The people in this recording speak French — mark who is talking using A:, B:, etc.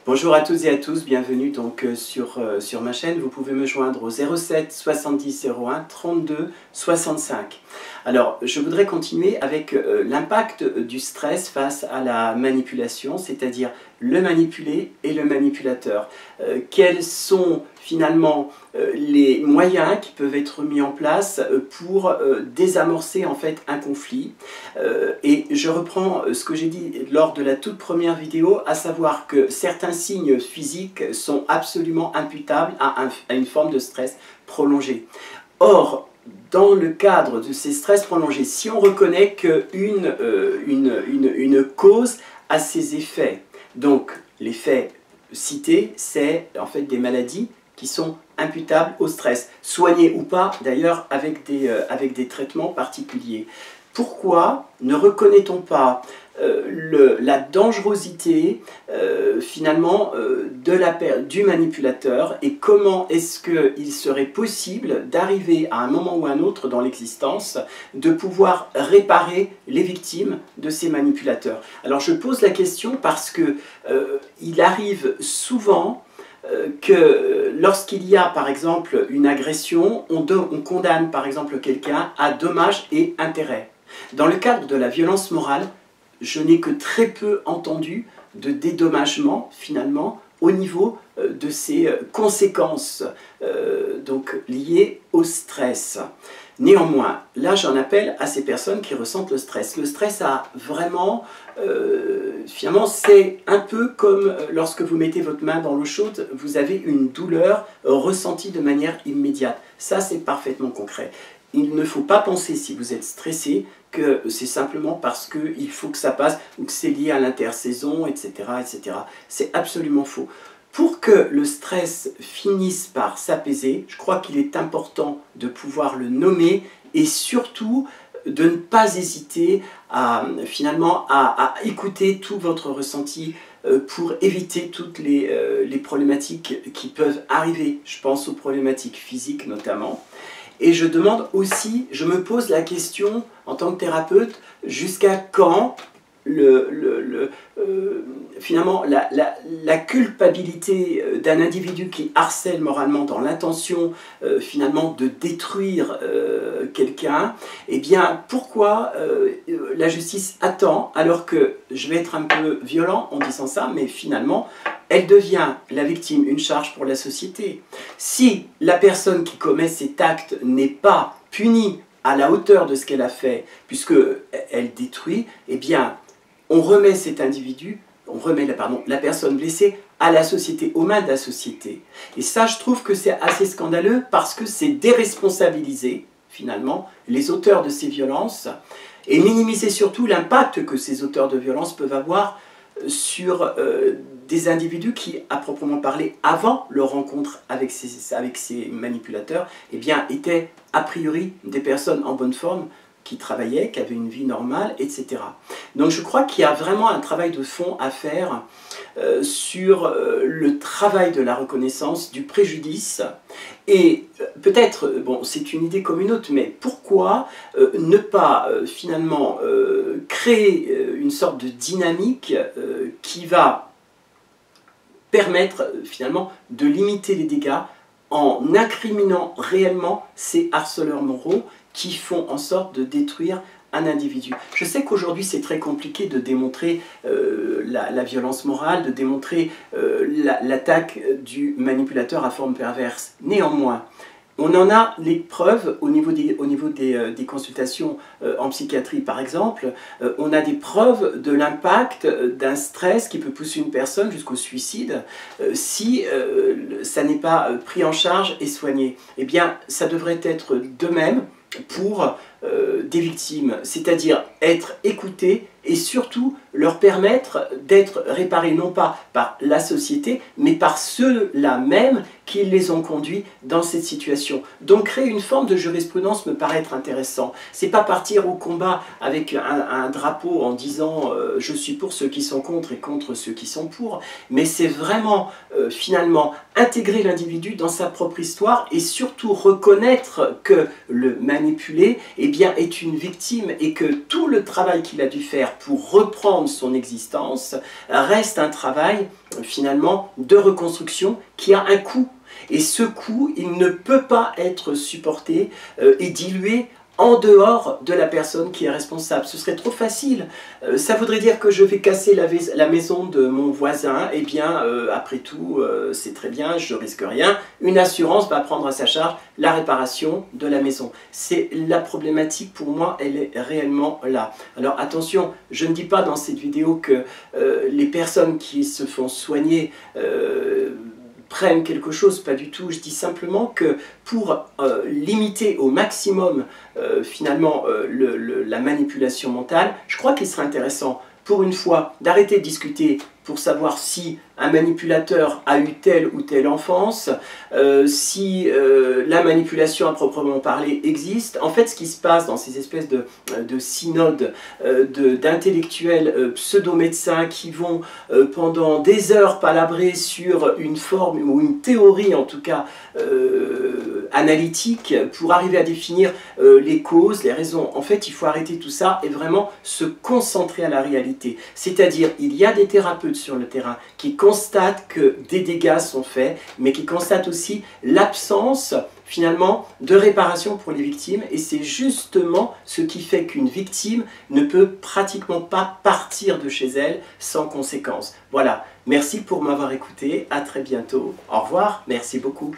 A: Bonjour à toutes et à tous, bienvenue donc sur ma chaîne. Vous pouvez me joindre au 07 70 01 32 65. Alors, je voudrais continuer avec l'impact du stress face à la manipulation, c'est-à-dire le manipulé et le manipulateur. Quels sont finalement les moyens qui peuvent être mis en place pour désamorcer en fait un conflit. Et je reprends ce que j'ai dit lors de la toute première vidéo, à savoir que certains signes physiques sont absolument imputables à une forme de stress prolongé. Or, dans le cadre de ces stress prolongés, si on reconnaît qu'une cause a ses effets, donc l'effet cité, c'est en fait des maladies qui sont imputables au stress, soignées ou pas d'ailleurs avec des traitements particuliers. Pourquoi ne reconnaît-on pas la dangerosité finalement du manipulateur, et comment est-ce qu'il serait possible d'arriver à un moment ou un autre dans l'existence de pouvoir réparer les victimes de ces manipulateurs? Alors je pose la question parce que il arrive souvent que lorsqu'il y a par exemple une agression, on condamne par exemple quelqu'un à dommages et intérêts. Dans le cadre de la violence morale, je n'ai que très peu entendu de dédommagement finalement au niveau de ces conséquences donc liées au stress. Néanmoins, là j'en appelle à ces personnes qui ressentent le stress. Le stress a vraiment, finalement c'est un peu comme lorsque vous mettez votre main dans l'eau chaude, vous avez une douleur ressentie de manière immédiate. Ça c'est parfaitement concret. Il ne faut pas penser, si vous êtes stressé, que c'est simplement parce qu'il faut que ça passe ou que c'est lié à l'intersaison, etc., etc. C'est absolument faux. Pour que le stress finisse par s'apaiser, je crois qu'il est important de pouvoir le nommer et surtout de ne pas hésiter finalement à écouter tout votre ressenti pour éviter toutes les problématiques qui peuvent arriver. Je pense aux problématiques physiques notamment. Et je demande aussi, je me pose la question en tant que thérapeute, jusqu'à quand finalement la culpabilité d'un individu qui harcèle moralement dans l'intention finalement de détruire quelqu'un, eh bien pourquoi la justice attend, alors que, je vais être un peu violent en disant ça, mais finalement elle devient, la victime, une charge pour la société. Si la personne qui commet cet acte n'est pas punie à la hauteur de ce qu'elle a fait, puisqu'elle détruit, eh bien, on remet cet individu, la personne blessée à la société, aux mains de la société. Et ça, je trouve que c'est assez scandaleux parce que c'est déresponsabiliser, finalement, les auteurs de ces violences et minimiser surtout l'impact que ces auteurs de violences peuvent avoir sur des individus qui, à proprement parler, avant leur rencontre avec ces manipulateurs, eh bien, étaient a priori des personnes en bonne forme, qui travaillaient, qui avaient une vie normale, etc. Donc je crois qu'il y a vraiment un travail de fond à faire sur le travail de la reconnaissance du préjudice. Et peut-être, bon, c'est une idée comme une autre, mais pourquoi ne pas finalement créer une sorte de dynamique qui va permettre finalement de limiter les dégâts en incriminant réellement ces harceleurs moraux qui font en sorte de détruire un individu. Je sais qu'aujourd'hui c'est très compliqué de démontrer la violence morale, de démontrer l'attaque du manipulateur à forme perverse. Néanmoins, on en a les preuves au niveau des consultations en psychiatrie par exemple. On a des preuves de l'impact d'un stress qui peut pousser une personne jusqu'au suicide si ça n'est pas pris en charge et soigné. Eh bien, ça devrait être de même pour des victimes, c'est-à-dire être écoutés et surtout leur permettre d'être réparés non pas par la société, mais par ceux-là même qui les ont conduits dans cette situation. Donc créer une forme de jurisprudence me paraît être intéressant. C'est pas partir au combat avec un drapeau en disant je suis pour ceux qui sont contre et contre ceux qui sont pour, mais c'est vraiment finalement intégrer l'individu dans sa propre histoire et surtout reconnaître que le manipulé, eh bien, est une victime et que tout le travail qu'il a dû faire pour reprendre son existence reste un travail finalement de reconstruction qui a un coût. Et ce coût, il ne peut pas être supporté et dilué en dehors de la personne qui est responsable. Ce serait trop facile. Ça voudrait dire que je vais casser la maison de mon voisin. Eh bien, après tout, c'est très bien, je risque rien. Une assurance va prendre à sa charge la réparation de la maison. C'est la problématique, pour moi, elle est réellement là. Alors attention, je ne dis pas dans cette vidéo que les personnes qui se font soigner prennent quelque chose, pas du tout. Je dis simplement que pour limiter au maximum finalement la manipulation mentale, je crois qu'il serait intéressant pour une fois d'arrêter de discuter pour savoir si un manipulateur a eu telle ou telle enfance, si la manipulation à proprement parler existe. En fait, ce qui se passe dans ces espèces de synodes d'intellectuels pseudo-médecins qui vont pendant des heures palabrer sur une forme ou une théorie en tout cas analytique pour arriver à définir les causes, les raisons. En fait, il faut arrêter tout ça et vraiment se concentrer à la réalité. C'est-à-dire, il y a des thérapeutes sur le terrain qui constatent que des dégâts sont faits, mais qui constatent aussi l'absence finalement de réparation pour les victimes, et c'est justement ce qui fait qu'une victime ne peut pratiquement pas partir de chez elle sans conséquence. Voilà, merci pour m'avoir écouté, à très bientôt, au revoir, merci beaucoup.